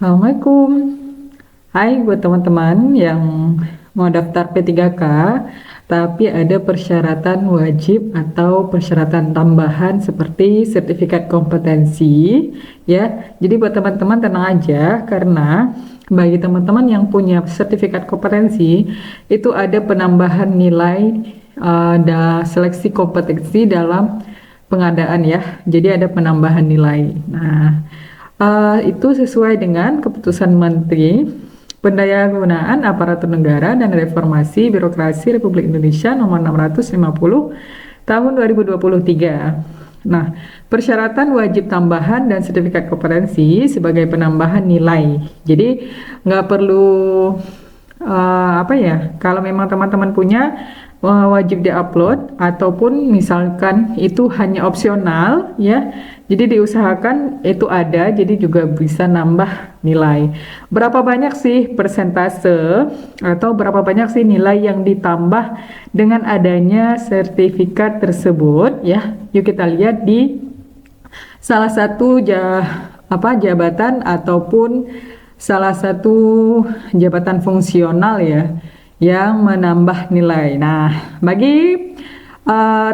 Assalamualaikum. Hai buat teman-teman yang mau daftar P3K, tapi ada persyaratan wajib atau persyaratan tambahan seperti sertifikat kompetensi, ya. Jadi buat teman-teman tenang aja, karena bagi teman-teman yang punya sertifikat kompetensi, itu ada penambahan nilai seleksi kompetensi dalam pengadaan ya. Jadi ada penambahan nilai. Nah, itu sesuai dengan keputusan Menteri Pendayagunaan Aparatur Negara dan Reformasi Birokrasi Republik Indonesia nomor 650 tahun 2023. Nah, persyaratan wajib tambahan dan sertifikat kompetensi sebagai penambahan nilai. Jadi nggak perlu kalau memang teman-teman punya wajib diupload, ataupun misalkan itu hanya opsional ya, jadi diusahakan itu ada, jadi juga bisa nambah nilai. Berapa banyak sih persentase atau berapa banyak sih nilai yang ditambah dengan adanya sertifikat tersebut ya? Yuk kita lihat di salah satu jabatan ataupun salah satu jabatan fungsional ya, yang menambah nilai. Nah, bagi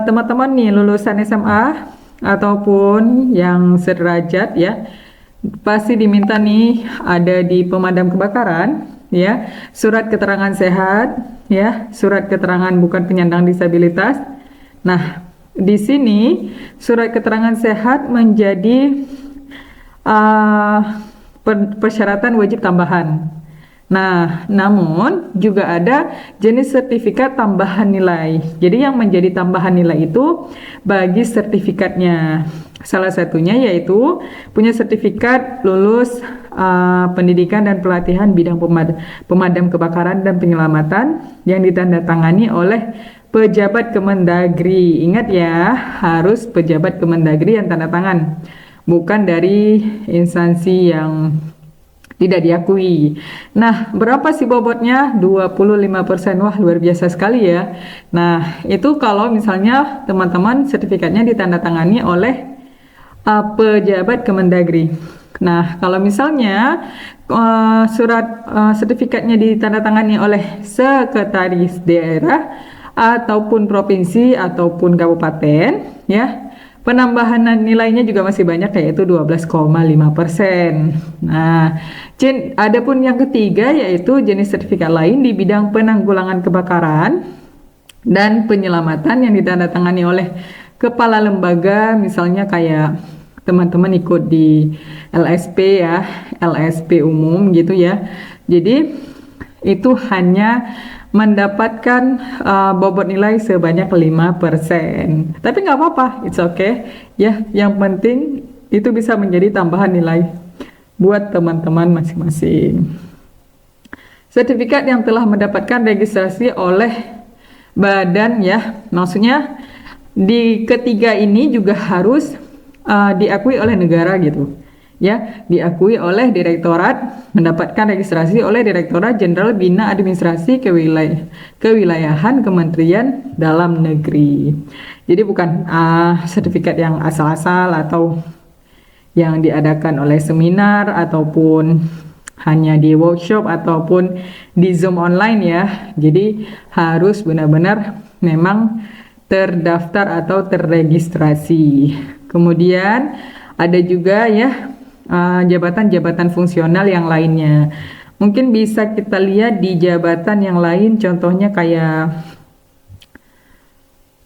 teman-teman nih lulusan SMA ataupun yang sederajat ya, pasti diminta nih ada di pemadam kebakaran ya, surat keterangan sehat ya, surat keterangan bukan penyandang disabilitas. Nah, di sini surat keterangan sehat menjadi persyaratan wajib tambahan. Nah, namun juga ada jenis sertifikat tambahan nilai. Jadi yang menjadi tambahan nilai itu bagi sertifikatnya. Salah satunya yaitu punya sertifikat lulus pendidikan dan pelatihan bidang pemadam kebakaran dan penyelamatan yang ditandatangani oleh pejabat Kemendagri. Ingat ya, harus pejabat Kemendagri yang tanda tangan, bukan dari instansi yang tidak diakui. Nah, berapa sih bobotnya? 25%. Wah, luar biasa sekali ya. Nah, itu kalau misalnya teman-teman sertifikatnya ditandatangani oleh pejabat Kemendagri. Nah, kalau misalnya sertifikatnya ditandatangani oleh sekretaris daerah ataupun provinsi ataupun kabupaten ya, penambahan nilainya juga masih banyak, yaitu 12,5%. Nah, adapun yang ketiga yaitu jenis sertifikat lain di bidang penanggulangan kebakaran dan penyelamatan yang ditandatangani oleh kepala lembaga, misalnya kayak teman-teman ikut di LSP ya, LSP umum gitu ya. Jadi itu hanya mendapatkan bobot nilai sebanyak 5%. Tapi nggak apa-apa, it's okay ya. Yang penting itu bisa menjadi tambahan nilai buat teman-teman masing-masing. Sertifikat yang telah mendapatkan registrasi oleh badan ya, maksudnya di ketiga ini juga harus diakui oleh negara gitu ya, diakui oleh direktorat, mendapatkan registrasi oleh Direktorat Jenderal Bina Administrasi Kewilayahan Kementerian Dalam Negeri. Jadi bukan sertifikat yang asal-asal atau yang diadakan oleh seminar ataupun hanya di workshop ataupun di Zoom online ya. Jadi harus benar-benar memang terdaftar atau terregistrasi. Kemudian ada juga ya jabatan-jabatan fungsional yang lainnya. Mungkin bisa kita lihat di jabatan yang lain, contohnya kayak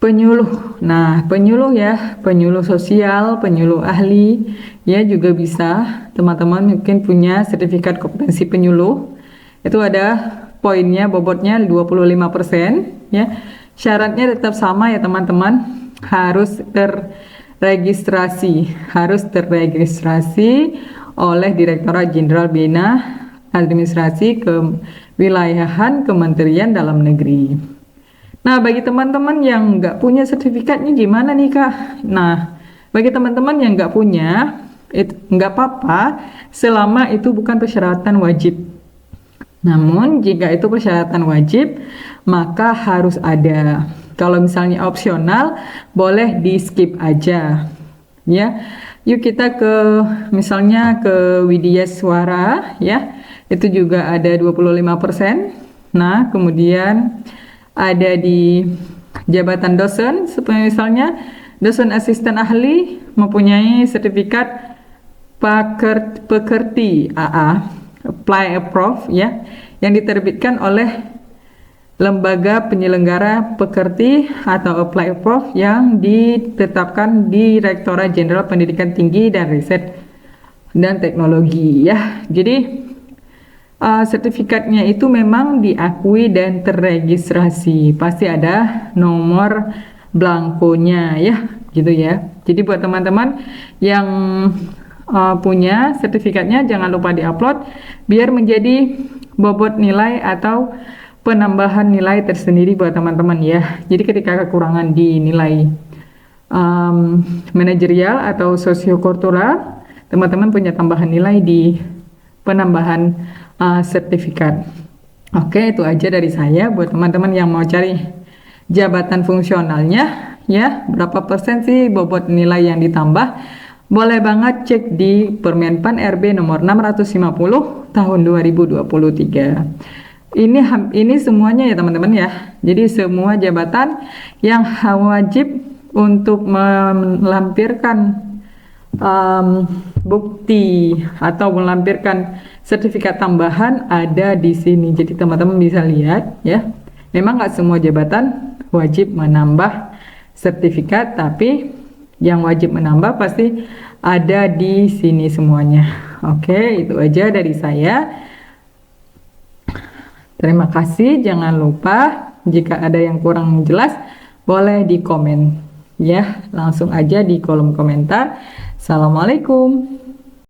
penyuluh. Nah, penyuluh ya, penyuluh sosial, penyuluh ahli ya juga bisa. Teman-teman mungkin punya sertifikat kompetensi penyuluh. Itu ada poinnya, bobotnya 25% ya. Syaratnya tetap sama ya teman-teman, harus terregistrasi oleh Direktorat Jenderal Bina Administrasi Kewilayahan Kementerian Dalam Negeri. Nah, bagi teman-teman yang nggak punya sertifikatnya gimana nih Kak? Nah, bagi teman-teman yang nggak punya, nggak apa-apa selama itu bukan persyaratan wajib. Namun, jika itu persyaratan wajib, maka harus ada. Kalau misalnya opsional, boleh di skip aja. Ya, Yuk kita ke misalnya ke Widya Suara ya. Itu juga ada 25%. Nah, kemudian ada di jabatan dosen, seperti misalnya dosen asisten ahli mempunyai sertifikat pekerti AA, apply approve ya, yang diterbitkan oleh lembaga penyelenggara pekerti atau apply approve yang ditetapkan di Direktorat Jenderal Pendidikan Tinggi dan Riset dan Teknologi ya. Jadi sertifikatnya itu memang diakui dan terregistrasi, pasti ada nomor blankonya ya, gitu ya. Jadi buat teman-teman yang punya sertifikatnya jangan lupa diupload biar menjadi bobot nilai atau penambahan nilai tersendiri buat teman-teman ya. Jadi ketika kekurangan di nilai manajerial atau sosiokultural, teman-teman punya tambahan nilai di penambahan sertifikat. Oke, itu aja dari saya buat teman-teman yang mau cari jabatan fungsionalnya ya, berapa persen sih bobot nilai yang ditambah. Boleh banget cek di Permenpan RB nomor 650 tahun 2023. Ini semuanya ya teman-teman ya. Jadi semua jabatan yang wajib untuk melampirkan bukti atau melampirkan sertifikat tambahan ada di sini. Jadi teman-teman bisa lihat ya. Memang nggak semua jabatan wajib menambah sertifikat, tapi yang wajib menambah pasti ada di sini semuanya. Oke, itu aja dari saya. Terima kasih, jangan lupa jika ada yang kurang jelas boleh di komen ya, langsung aja di kolom komentar. Assalamualaikum.